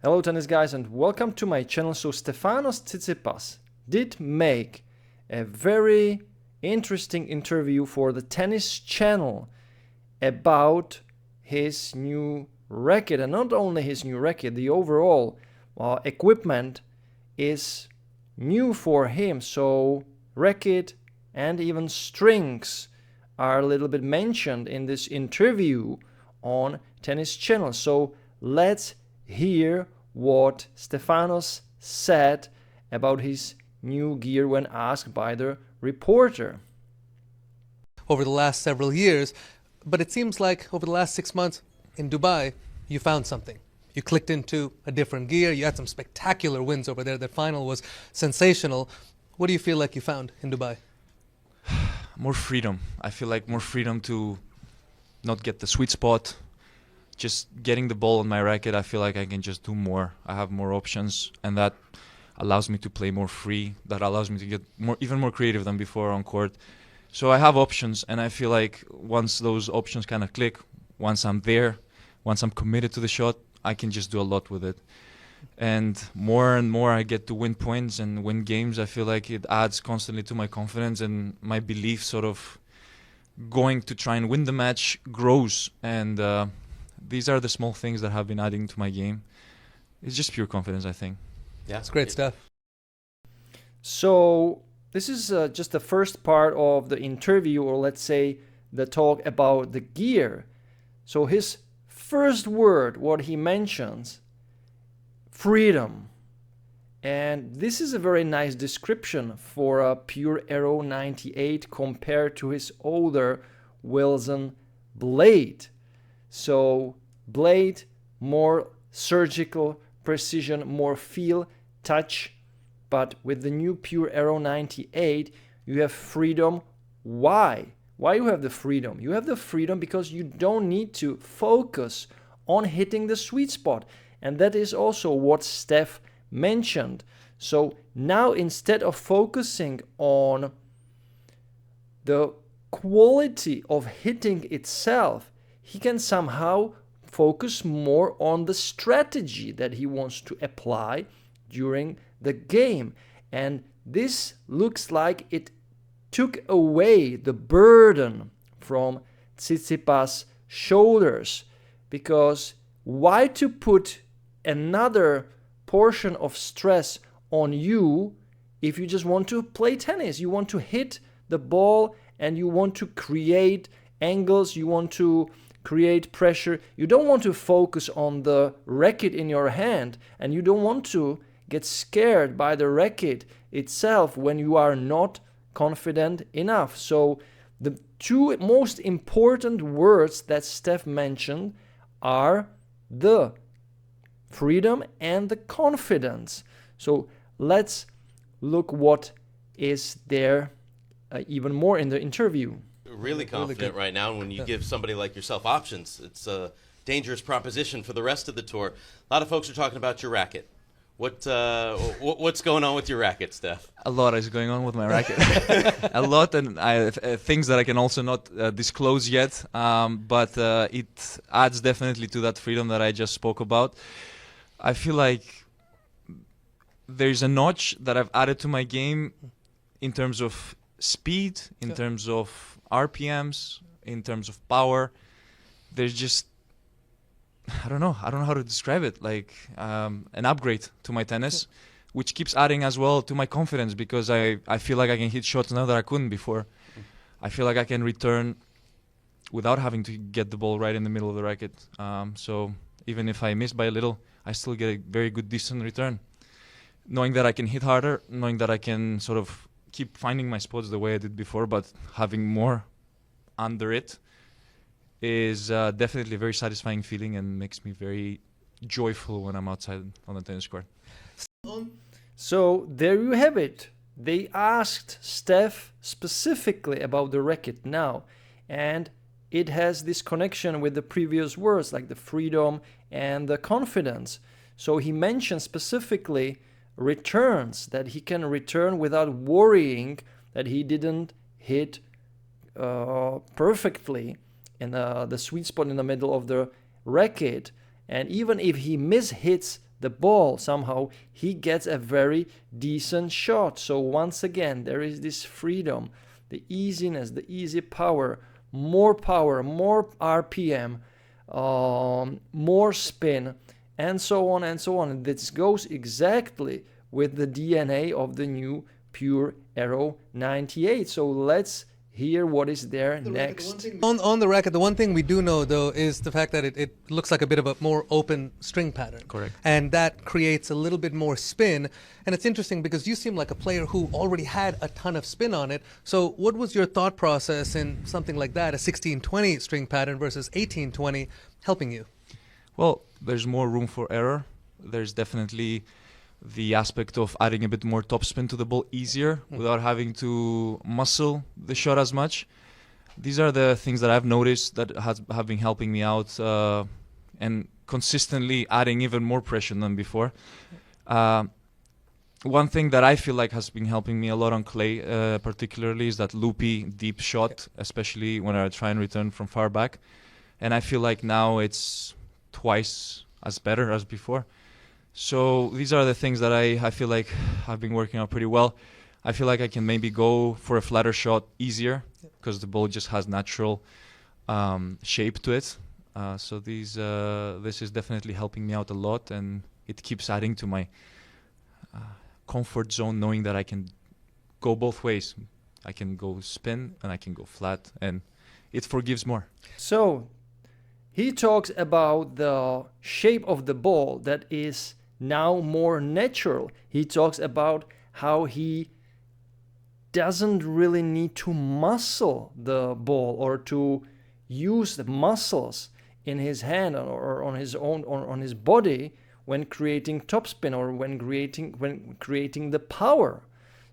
Hello tennis guys and welcome to my channel. So Stefanos Tsitsipas did make a very interesting interview for the Tennis Channel about his new racket, and not only his new racket, the overall equipment is new for him. So racket and even strings are a little bit mentioned in this interview on Tennis Channel. So let's hear what Stefanos said about his new gear when asked by the reporter. Over the last several years, but it seems like over the last 6 months in Dubai, you found something. You clicked into a different gear. You had some spectacular wins over there. The final was sensational. What do you feel like you found in Dubai? More freedom. I feel like more freedom to not get the sweet spot. Just getting the ball on my racket, I feel like I can just do more. I have more options, and that allows me to play more free. That allows me to get even more creative than before on court. So I have options, and I feel like once those options kind of click, once I'm there, once I'm committed to the shot, I can just do a lot with it. And more I get to win points and win games, I feel like it adds constantly to my confidence, and my belief sort of going to try and win the match grows. And these are the small things that have been adding to my game. It's just pure confidence, I think. Yeah, it's great stuff. So this is just the first part of the interview, or let's say the talk about the gear. So his first word, what he mentions, freedom. And this is a very nice description for a Pure Aero 98 compared to his older Wilson blade. So blade, more surgical precision, more feel, touch. But with the new Pure Aero 98, you have freedom. Why? Why you have the freedom? You have the freedom because you don't need to focus on hitting the sweet spot. And that is also what Steph mentioned. So now instead of focusing on the quality of hitting itself, he can somehow focus more on the strategy that he wants to apply during the game. And this looks like it took away the burden from Tsitsipas' shoulders, because why to put another portion of stress on you if you just want to play tennis? You want to hit the ball and you want to create angles, you want to create pressure. You don't want to focus on the racket in your hand, and you don't want to get scared by the racket itself when you are not confident enough. So the two most important words that Steph mentioned are the freedom and the confidence. So let's look what is there even more in the interview. Really confident right now, and when you give somebody like yourself options, it's a dangerous proposition for the rest of the tour. A lot of folks are talking about your racket. What's going on with your racket, Steph? A lot is going on with my racket. A lot, and things that I can also not disclose yet, but it adds definitely to that freedom that I just spoke about. I feel like there's a notch that I've added to my game in terms of speed, in terms of RPMs, in terms of power. There's just, I don't know how to describe it, like an upgrade to my tennis, which keeps adding as well to my confidence, because I feel like I can hit shots now that I couldn't before. I feel like I can return without having to get the ball right in the middle of the racket. So even if I miss by a little, I still get a very good, decent return. Knowing that I can hit harder, knowing that I can sort of keep finding my spots the way I did before, but having more under it is definitely a very satisfying feeling and makes me very joyful when I'm outside on the tennis court. So there you have it. They asked Steph specifically about the racket now, and it has this connection with the previous words, like the freedom and the confidence. So he mentioned specifically returns, that he can return without worrying that he didn't hit perfectly in the sweet spot in the middle of the racket. And even if he mishits the ball, somehow he gets a very decent shot. So once again, there is this freedom, the easiness, the easy power, more RPM, more spin, and so on and so on. And this goes exactly with the DNA of the new Pure Aero 98. So let's hear what is there next. On the racket, the one thing we do know, though, is the fact that it looks like a bit of a more open string pattern. Correct. And that creates a little bit more spin. And it's interesting because you seem like a player who already had a ton of spin on it. So what was your thought process in something like that, a 16-20 string pattern versus 18-20, helping you? Well, there's more room for error. There's definitely the aspect of adding a bit more topspin to the ball easier without having to muscle the shot as much. These are the things that I've noticed that have been helping me out and consistently adding even more pressure than before. One thing that I feel like has been helping me a lot on clay particularly is that loopy deep shot, especially when I try and return from far back. And I feel like now it's twice as better as before. So these are the things that I feel like I've been working out pretty well. I feel like I can maybe go for a flatter shot easier because the ball just has natural shape to it. So this is definitely helping me out a lot, and it keeps adding to my comfort zone, knowing that I can go both ways. I can go spin and I can go flat, and it forgives more. So he talks about the shape of the ball that is now more natural. He talks about how he doesn't really need to muscle the ball or to use the muscles in his hand or on his own or on his body when creating topspin or when creating the power.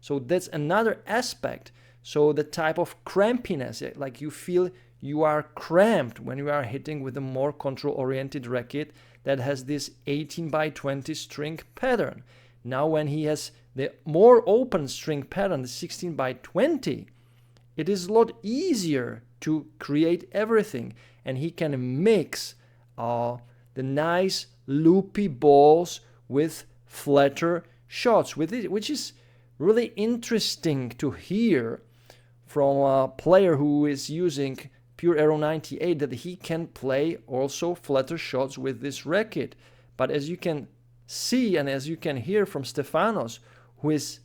So that's another aspect. So the type of crampiness, like you feel you are cramped when you are hitting with a more control-oriented racket that has this 18x20 string pattern. Now when he has the more open string pattern, the 16x20, it is a lot easier to create everything, and he can mix the nice loopy balls with flatter shots, which is really interesting to hear from a player who is using Pure Aero 98, that he can play also flatter shots with this racket. But as you can see and as you can hear from Stefanos, who is,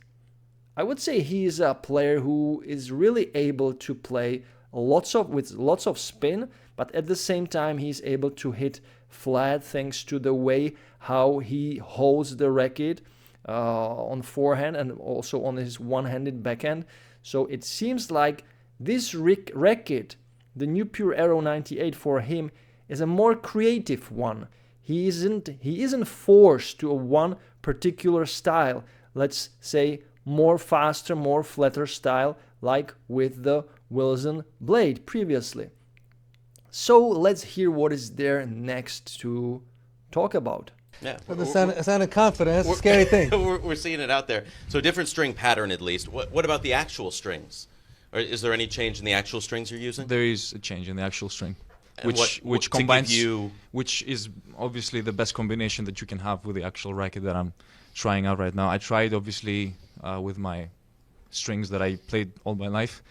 I would say he is a player who is really able to play with lots of spin, but at the same time he's able to hit flat thanks to the way how he holds the racket on forehand and also on his one-handed backhand. So it seems like this racket, the new Pure Aero 98 for him, is a more creative one. He isn't forced to a one particular style, let's say more faster, more flatter style, like with the Wilson blade previously. So let's hear what is there next to talk about. Yeah, Well, the sound of confidence, that's a scary thing. We're seeing it out there. So different string pattern at least. What about the actual strings? Or is there any change in the actual strings you're using? There is a change in the actual string, And which to combines give you... which is obviously the best combination that you can have with the actual racket that I'm trying out right now. I tried obviously with my strings that I played all my life,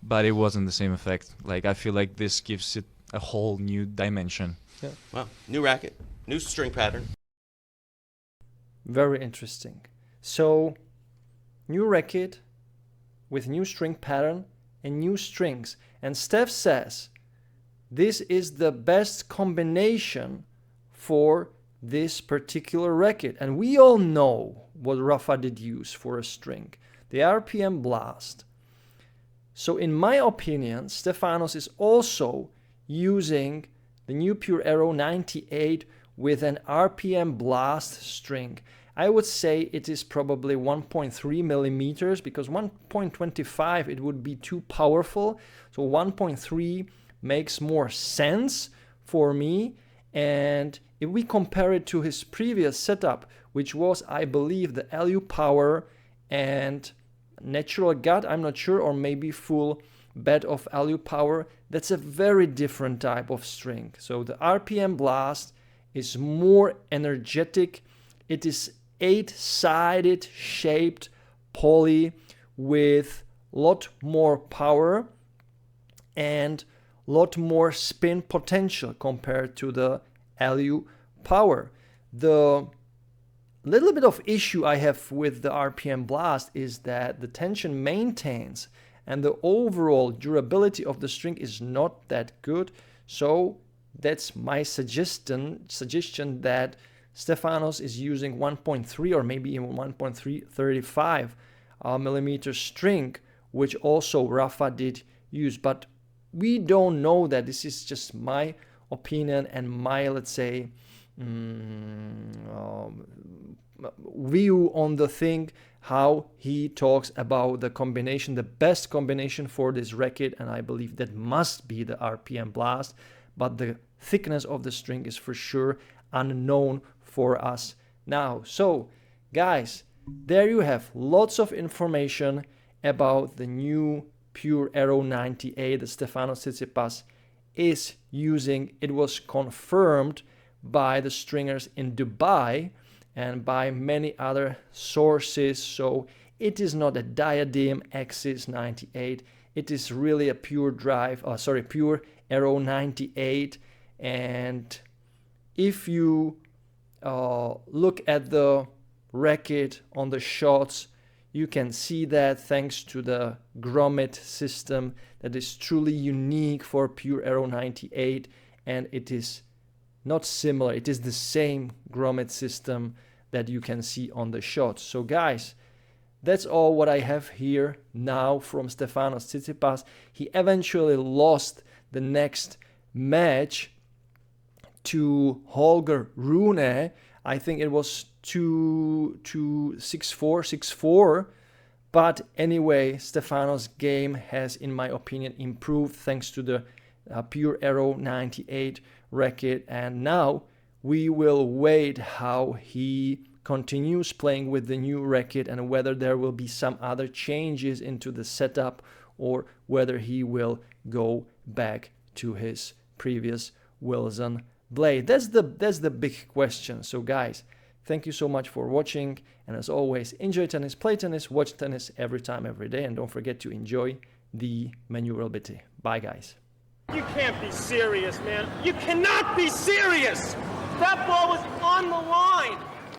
but it wasn't the same effect. Like I feel like this gives it a whole new dimension. Yeah. Wow, new racket, new string pattern. Very interesting. So new racket with new string pattern and new strings. And Steph says this is the best combination for this particular racket. And we all know what Rafa did use for a string, the RPM Blast. So in my opinion, Stefanos is also using the new Pure Aero 98 with an RPM Blast string. I would say it is probably 1.3 millimeters, because 1.25 it would be too powerful. So 1.3 makes more sense for me. And if we compare it to his previous setup, which was, I believe, the LU Power and natural gut, I'm not sure, or maybe full bed of LU Power, that's a very different type of string. So the RPM Blast is more energetic, It is 8-sided shaped poly with lot more power and lot more spin potential compared to the Alu Power. The little bit of issue I have with the RPM Blast is that the tension maintains and the overall durability of the string is not that good. So that's my suggestion that Stefanos is using 1.3 or maybe even 1.335 millimeter string, which also Rafa did use. But we don't know that. This is just my opinion and my, let's say, view on the thing, how he talks about the combination, the best combination for this racket, and I believe that must be the RPM Blast, but the thickness of the string is for sure unknown for us now. So guys, there you have lots of information about the new Pure Aero 98 that Stefanos Tsitsipas is using. It was confirmed by the stringers in Dubai and by many other sources. So it is not a Diadem Axis 98. It is really a Pure Aero 98. And if you look at the racket on the shots, you can see that thanks to the grommet system that is truly unique for Pure Aero 98, and it is not similar, it is the same grommet system that you can see on the shots. So guys, that's all what I have here now from Stefanos Tsitsipas. He eventually lost the next match to Holger Rune. I think it was 6-4, 6-4. But anyway, Stefanos' game has, in my opinion, improved thanks to the Pure Aero 98 racket. And now we will wait how he continues playing with the new racket and whether there will be some other changes into the setup or whether he will go back to his previous Wilson blade. That's the big question. So guys, thank you so much for watching, and as always, enjoy tennis, play tennis, watch tennis every time, every day, and don't forget to enjoy the manooovrlbity. Bye guys. You can't be serious, man. You cannot be serious! That ball was on the line!